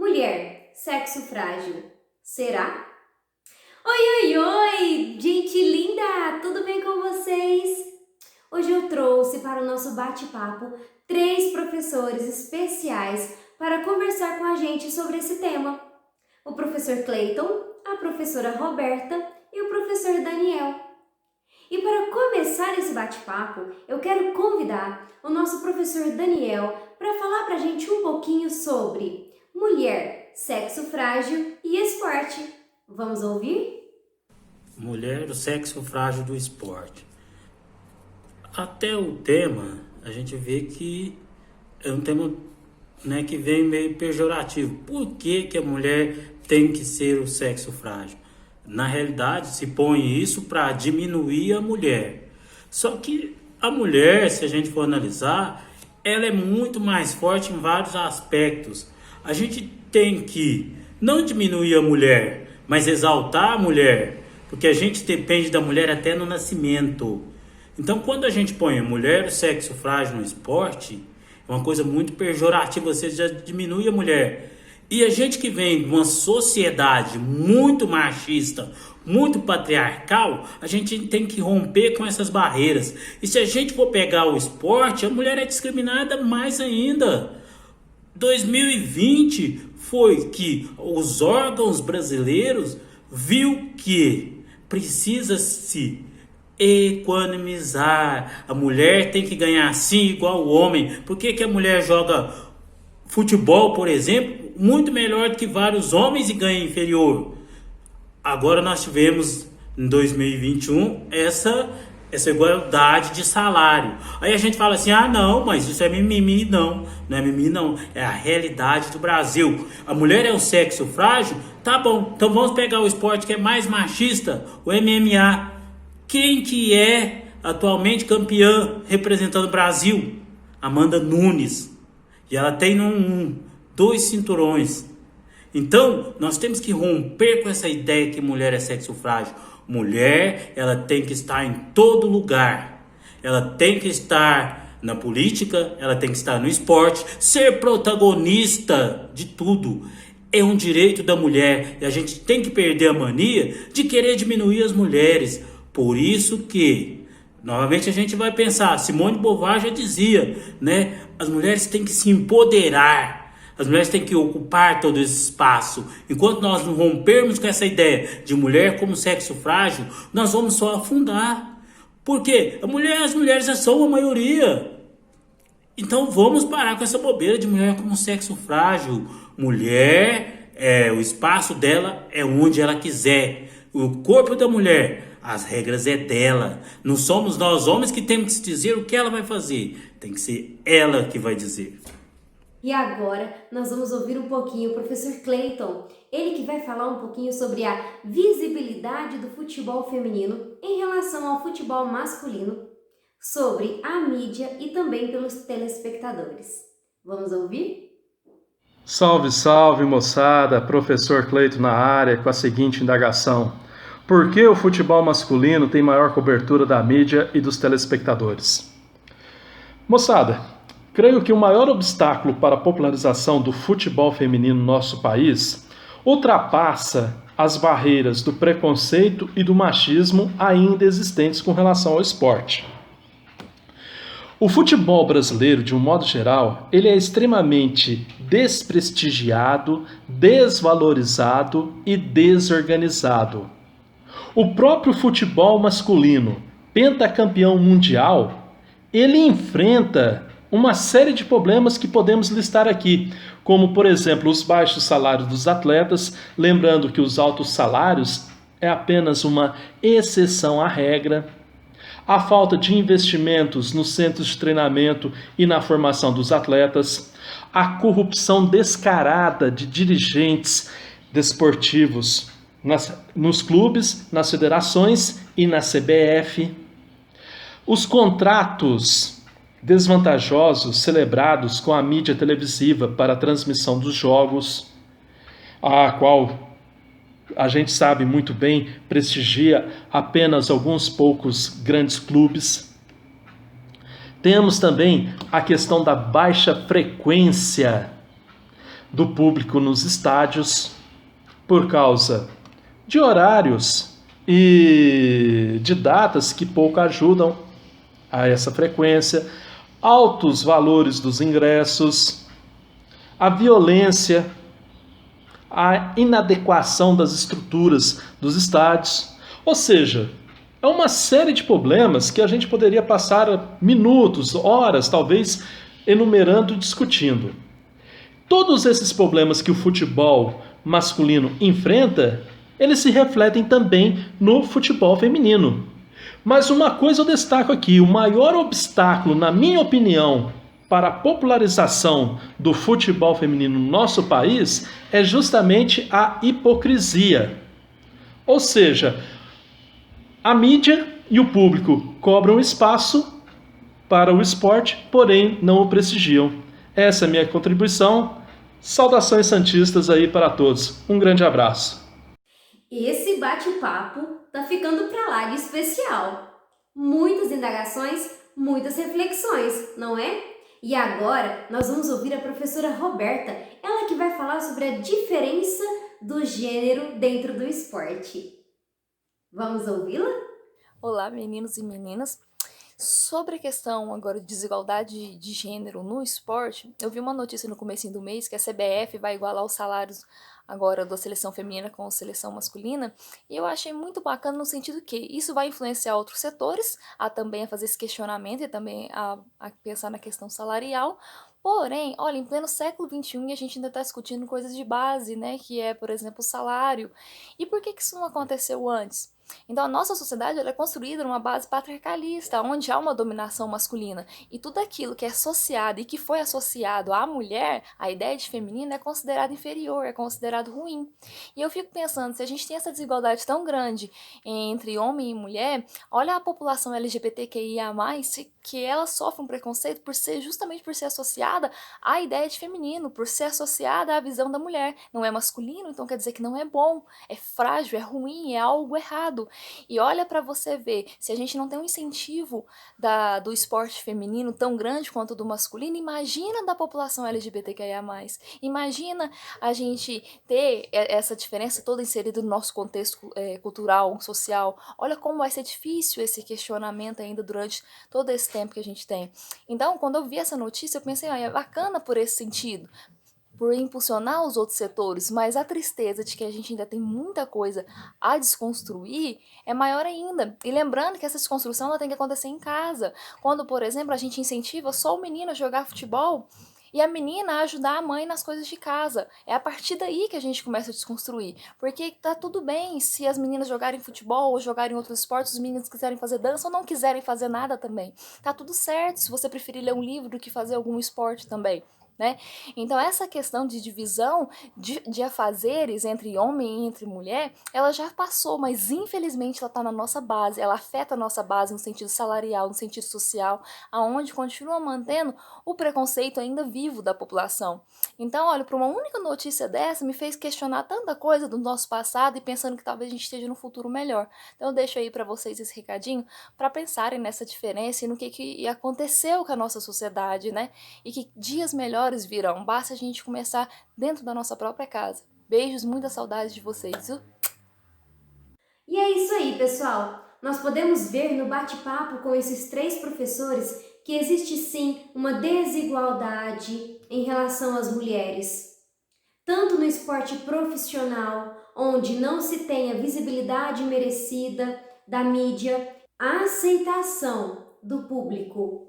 Mulher, sexo frágil, será? Oi, oi, oi! Gente linda! Tudo bem com vocês? Hoje eu trouxe para o nosso bate-papo 3 professores especiais para conversar com a gente sobre esse tema. O professor Clayton, a professora Roberta e o professor Daniel. E para começar esse bate-papo, eu quero convidar o nosso professor Daniel para falar para a gente um pouquinho sobre mulher, sexo frágil e esporte. Vamos ouvir? Mulher, o sexo frágil do esporte. Até o tema, a gente vê que é um tema, que vem meio pejorativo. Por que a mulher tem que ser o sexo frágil? Na realidade, se põe isso para diminuir a mulher. Só que a mulher, se a gente for analisar, ela é muito mais forte em vários aspectos. A gente tem que não diminuir a mulher, mas exaltar a mulher, porque a gente depende da mulher até no nascimento. Então, quando a gente põe a mulher, o sexo frágil no esporte, é uma coisa muito pejorativa, você já diminui a mulher. E a gente que vem de uma sociedade muito machista, muito patriarcal, a gente tem que romper com essas barreiras. E se a gente for pegar o esporte, a mulher é discriminada mais ainda. 2020 foi que os órgãos brasileiros viu que precisa se equanimizar. A mulher tem que ganhar assim igual o homem. Por que a mulher joga futebol, por exemplo, muito melhor do que vários homens e ganha inferior? Agora nós tivemos em 2021 essa igualdade de salário. Aí a gente fala assim, não, mas isso é mimimi. Não é mimimi não, é a realidade do Brasil. A mulher é o sexo frágil? Tá bom, então vamos pegar o esporte que é mais machista, o MMA. Quem que é atualmente campeã representando o Brasil? Amanda Nunes. E ela tem 2 cinturões. Então, nós temos que romper com essa ideia que mulher é sexo frágil. Mulher, ela tem que estar em todo lugar. Ela tem que estar na política, ela tem que estar no esporte, ser protagonista de tudo. É um direito da mulher e a gente tem que perder a mania de querer diminuir as mulheres. Por isso que, novamente a gente vai pensar, Simone de Beauvoir já dizia, as mulheres têm que se empoderar. As mulheres têm que ocupar todo esse espaço. Enquanto nós não rompermos com essa ideia de mulher como sexo frágil, nós vamos só afundar. Por quê? As mulheres já são a maioria. Então vamos parar com essa bobeira de mulher como sexo frágil. Mulher, o espaço dela é onde ela quiser. O corpo da mulher, as regras é dela. Não somos nós homens que temos que dizer o que ela vai fazer. Tem que ser ela que vai dizer. E agora nós vamos ouvir um pouquinho o professor Clayton, ele que vai falar um pouquinho sobre a visibilidade do futebol feminino em relação ao futebol masculino, sobre a mídia e também pelos telespectadores. Vamos ouvir? Salve, salve moçada, professor Clayton na área com a seguinte indagação. Por que o futebol masculino tem maior cobertura da mídia e dos telespectadores? Moçada, creio que o maior obstáculo para a popularização do futebol feminino no nosso país ultrapassa as barreiras do preconceito e do machismo ainda existentes com relação ao esporte. O futebol brasileiro, de um modo geral, ele é extremamente desprestigiado, desvalorizado e desorganizado. O próprio futebol masculino, pentacampeão mundial, ele enfrenta uma série de problemas que podemos listar aqui, como, por exemplo, os baixos salários dos atletas, lembrando que os altos salários é apenas uma exceção à regra, a falta de investimentos nos centros de treinamento e na formação dos atletas, a corrupção descarada de dirigentes desportivos nos clubes, nas federações e na CBF, os contratos desvantajosos celebrados com a mídia televisiva para a transmissão dos jogos, a qual a gente sabe muito bem prestigia apenas alguns poucos grandes clubes. Temos também a questão da baixa frequência do público nos estádios por causa de horários e de datas que pouco ajudam a essa frequência, altos valores dos ingressos, a violência, a inadequação das estruturas dos estádios. Ou seja, é uma série de problemas que a gente poderia passar minutos, horas, talvez, enumerando e discutindo. Todos esses problemas que o futebol masculino enfrenta, eles se refletem também no futebol feminino. Mas uma coisa eu destaco aqui, o maior obstáculo, na minha opinião, para a popularização do futebol feminino no nosso país é justamente a hipocrisia. Ou seja, a mídia e o público cobram espaço para o esporte, porém não o prestigiam. Essa é a minha contribuição. Saudações santistas aí para todos. Um grande abraço. Esse bate-papo tá ficando pra lá de especial. Muitas indagações, muitas reflexões, não é? E agora nós vamos ouvir a professora Roberta, ela que vai falar sobre a diferença do gênero dentro do esporte. Vamos ouvi-la? Olá, meninos e meninas. Sobre a questão agora de desigualdade de gênero no esporte, eu vi uma notícia no comecinho do mês que a CBF vai igualar os salários agora da seleção feminina com a seleção masculina, e eu achei muito bacana no sentido que isso vai influenciar outros setores também a fazer esse questionamento e também a pensar na questão salarial. Porém, olha, em pleno século XXI a gente ainda está discutindo coisas de base, né, que é, por exemplo, o salário. E por que isso não aconteceu antes? Então, a nossa sociedade ela é construída numa base patriarcalista, onde há uma dominação masculina. E tudo aquilo que é associado e que foi associado à mulher, a ideia de feminino, é considerado inferior, é considerado ruim. E eu fico pensando, se a gente tem essa desigualdade tão grande entre homem e mulher, olha a população LGBTQIA+, que ela sofre um preconceito justamente por ser associada à ideia de feminino, por ser associada à visão da mulher. Não é masculino, então quer dizer que não é bom, é frágil, é ruim, é algo errado. E olha para você ver, se a gente não tem um incentivo do esporte feminino tão grande quanto do masculino, imagina da população LGBTQIA+. Imagina a gente ter essa diferença toda inserida no nosso contexto cultural, social. Olha como vai ser difícil esse questionamento ainda durante todo esse tempo que a gente tem. Então, quando eu vi essa notícia, eu pensei, é bacana por esse sentido, por impulsionar os outros setores, mas a tristeza de que a gente ainda tem muita coisa a desconstruir é maior ainda. E lembrando que essa desconstrução ela tem que acontecer em casa. Quando, por exemplo, a gente incentiva só o menino a jogar futebol e a menina a ajudar a mãe nas coisas de casa. É a partir daí que a gente começa a desconstruir. Porque tá tudo bem se as meninas jogarem futebol ou jogarem outros esportes, os meninos quiserem fazer dança ou não quiserem fazer nada também. Tá tudo certo se você preferir ler um livro do que fazer algum esporte também. Né? Então essa questão de divisão de afazeres entre homem e entre mulher, ela já passou, mas infelizmente ela está na nossa base, ela afeta a nossa base no sentido salarial, no sentido social, aonde continua mantendo o preconceito ainda vivo da população. Então, olha, para uma única notícia dessa me fez questionar tanta coisa do nosso passado e pensando que talvez a gente esteja num futuro melhor. Então eu deixo aí para vocês esse recadinho para pensarem nessa diferença e no que aconteceu com a nossa sociedade, né? E que dias melhores virão, basta a gente começar dentro da nossa própria casa. Beijos, muita saudade de vocês, viu? E é isso aí, pessoal! Nós podemos ver no bate-papo com esses 3 professores que existe sim uma desigualdade em relação às mulheres. Tanto no esporte profissional, onde não se tem a visibilidade merecida da mídia, a aceitação do público.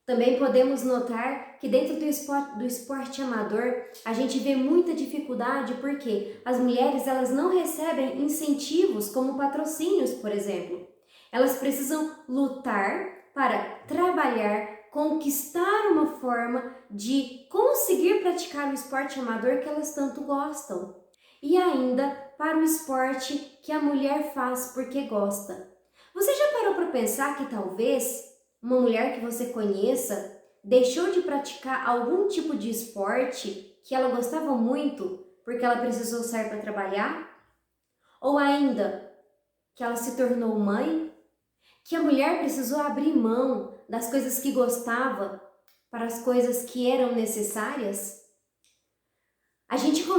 Também podemos notar que dentro do esporte amador, a gente vê muita dificuldade porque as mulheres elas não recebem incentivos como patrocínios, por exemplo. Elas precisam lutar para trabalhar, conquistar uma forma de conseguir praticar o esporte amador que elas tanto gostam. E ainda para o esporte que a mulher faz porque gosta. Você já parou para pensar que talvez uma mulher que você conheça deixou de praticar algum tipo de esporte que ela gostava muito porque ela precisou sair para trabalhar? Ou ainda, que ela se tornou mãe? Que a mulher precisou abrir mão das coisas que gostava para as coisas que eram necessárias?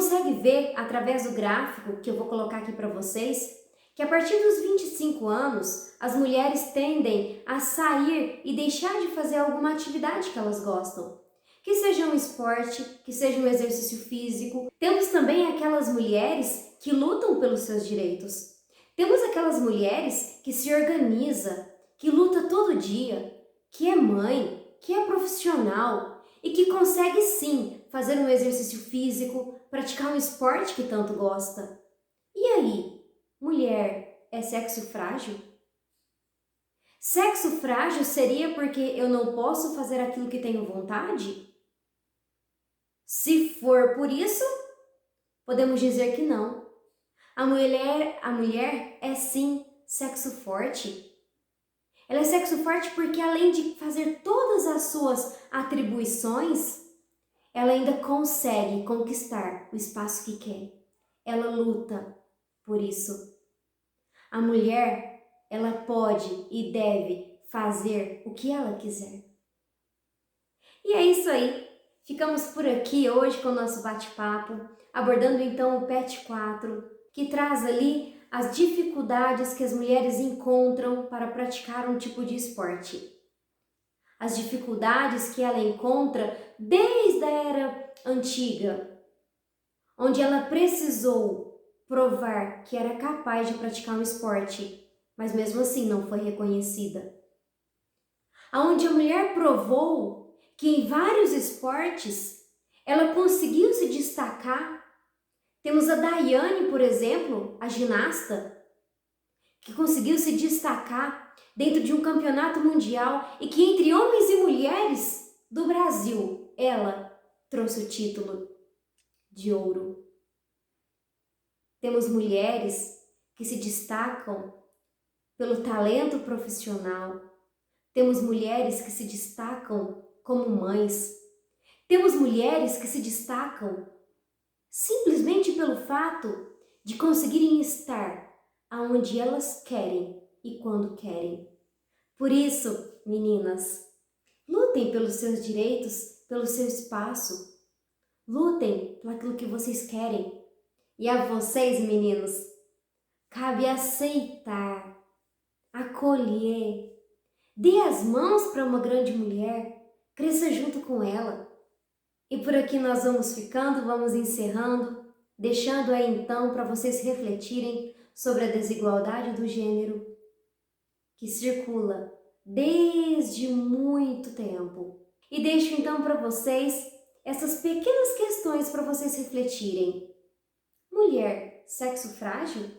consegue ver através do gráfico que eu vou colocar aqui para vocês que a partir dos 25 anos as mulheres tendem a sair e deixar de fazer alguma atividade que elas gostam. Que seja um esporte, que seja um exercício físico. Temos também aquelas mulheres que lutam pelos seus direitos. Temos aquelas mulheres que se organizam, que luta todo dia, que é mãe, que é profissional e que consegue sim fazer um exercício físico, praticar um esporte que tanto gosta. E aí, mulher é sexo frágil? Sexo frágil seria porque eu não posso fazer aquilo que tenho vontade? Se for por isso, podemos dizer que não. A mulher é sim sexo forte. Ela é sexo forte porque além de fazer todas as suas atribuições, ela ainda consegue conquistar o espaço que quer. Ela luta por isso. A mulher, ela pode e deve fazer o que ela quiser. E é isso aí. Ficamos por aqui hoje com o nosso bate-papo, abordando então o PET 4, que traz ali as dificuldades que as mulheres encontram para praticar um tipo de esporte. As dificuldades que ela encontra desde a era antiga, onde ela precisou provar que era capaz de praticar um esporte, mas mesmo assim não foi reconhecida. Onde a mulher provou que em vários esportes ela conseguiu se destacar. Temos a Daiane, por exemplo, a ginasta, que conseguiu se destacar dentro de um campeonato mundial e que entre homens e mulheres do Brasil, ela trouxe o título de ouro. Temos mulheres que se destacam pelo talento profissional. Temos mulheres que se destacam como mães. Temos mulheres que se destacam simplesmente pelo fato de conseguirem estar aonde elas querem e quando querem. Por isso, meninas, lutem pelos seus direitos, pelo seu espaço. Lutem por aquilo que vocês querem. E a vocês, meninos, cabe aceitar, acolher, dê as mãos para uma grande mulher, cresça junto com ela. E por aqui nós vamos ficando, vamos encerrando, deixando aí então para vocês refletirem sobre a desigualdade do gênero que circula desde muito tempo. E deixo então para vocês essas pequenas questões para vocês refletirem. Mulher, sexo frágil?